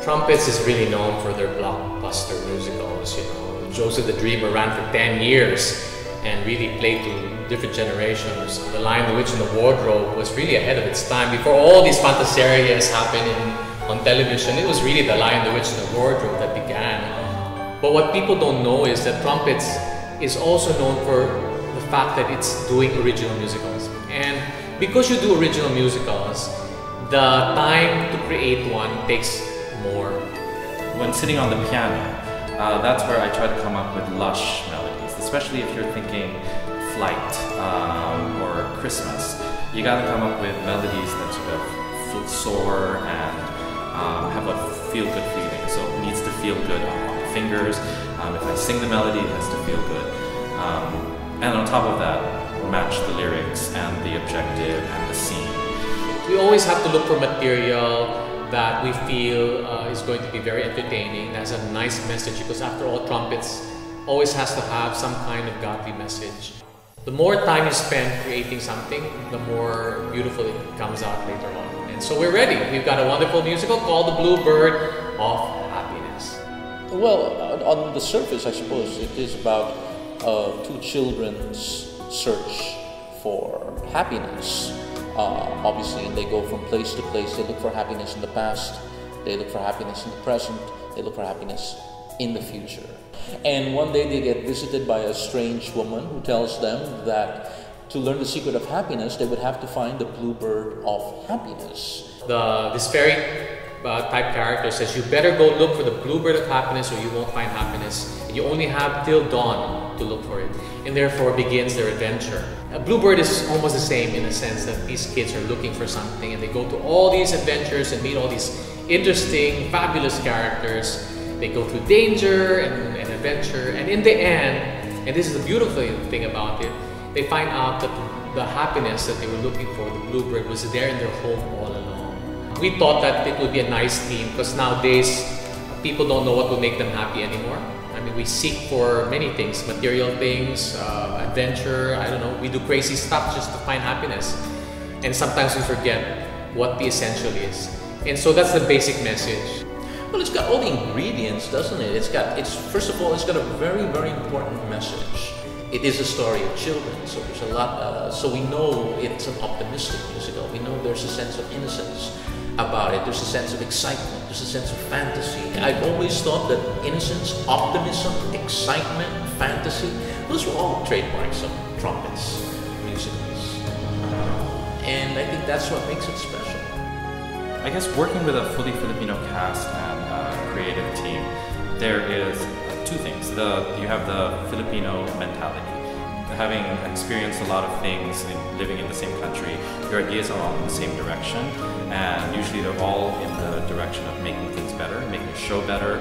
Trumpets is really known for their blockbuster musicals. You know, Joseph the Dreamer ran for 10 years and really played to different generations. The Lion, the Witch, and the Wardrobe was really ahead of its time. Before all these fantaserias happened on television, it was really The Lion, the Witch, and the Wardrobe that began. But what people don't know is that Trumpets is also known for the fact that it's doing original musicals. And because you do original musicals, the time to create one takes more. When sitting on the piano, that's where I try to come up with lush melodies, especially if you're thinking flight or Christmas. You gotta come up with melodies that sort of soar and have a feel-good feeling. So it needs to feel good on the fingers. If I sing the melody, it has to feel good. And on top of that, match the lyrics and the objective and the scene. We always have to look for material that we feel is going to be very entertaining, has a nice message, because after all, Trumpets always has to have some kind of godly message. The more time you spend creating something, the more beautiful it comes out later on. And so we're ready. We've got a wonderful musical called The Bluebird of Happiness. Well, on the surface, I suppose it is about two children's search for happiness. Obviously, they go from place to place. They look for happiness in the past, they look for happiness in the present, they look for happiness in the future. And one day they get visited by a strange woman who tells them that to learn the secret of happiness, they would have to find the Bluebird of Happiness. This fairy type character says, you better go look for the Bluebird of Happiness or you won't find happiness. And you only have till dawn to look for it. And therefore begins their adventure. A Bluebird is almost the same in the sense that these kids are looking for something and they go to all these adventures and meet all these interesting, fabulous characters. They go through danger and adventure, and in the end, and this is the beautiful thing about it, they find out that the happiness that they were looking for, the Bluebird, was there in their home all along. We thought that it would be a nice theme because nowadays people don't know what will make them happy anymore. I mean, we seek for many things, material things, adventure, I don't know, we do crazy stuff just to find happiness. And sometimes we forget what the essential is. And so that's the basic message. Well, it's got all the ingredients, doesn't it? First of all, it's got a very, very important message. It is a story of children, so there's a lot, so we know it's an optimistic musical. We know there's a sense of innocence about it. There's a sense of excitement. There's a sense of fantasy. I've always thought that innocence, optimism, excitement, fantasy, those were all trademarks of Trumpets musicals. And I think that's what makes it special. I guess working with a fully Filipino cast and creative team, there is two things. You have the Filipino mentality. Having experienced a lot of things living in the same country, your ideas are all in the same direction, and usually they're all in the direction of making things better, making the show better,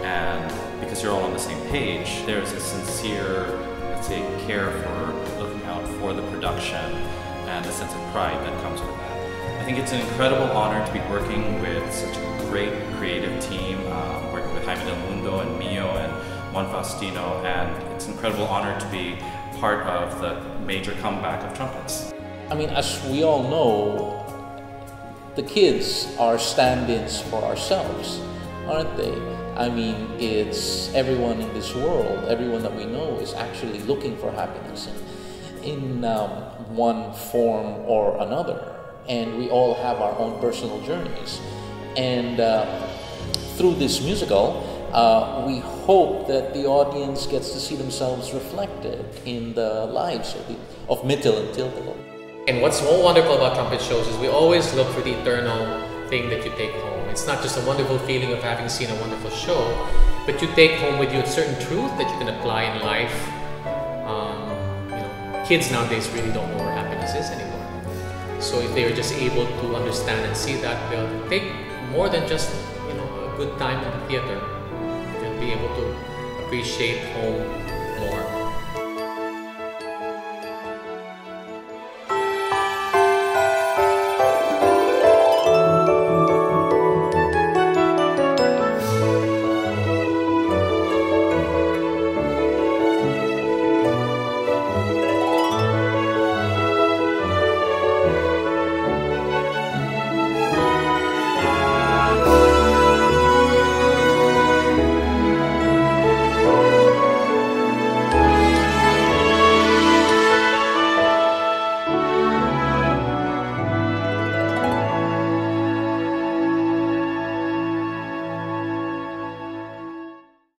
and because you're all on the same page, there's a sincere, let's say, care for looking out for the production and a sense of pride that comes with that. I think it's an incredible honor to be working with such a great creative team, working with Jaime del Mundo and Mio and Juan Faustino, and it's an incredible honor to be part of the major comeback of Trumpets. I mean, as we all know, the kids are stand-ins for ourselves, aren't they? I mean, it's everyone in this world, everyone that we know is actually looking for happiness in one form or another. And we all have our own personal journeys. And through this musical, we hope that the audience gets to see themselves reflected in the lives of Mittel and Tiltil. And what's so wonderful about trumpet shows is we always look for the eternal thing that you take home. It's not just a wonderful feeling of having seen a wonderful show, but you take home with you a certain truth that you can apply in life. You know, kids nowadays really don't know where happiness is anymore. So if they are just able to understand and see that, they'll take more than just, you know, a good time in the theater. They'll be able to appreciate home more.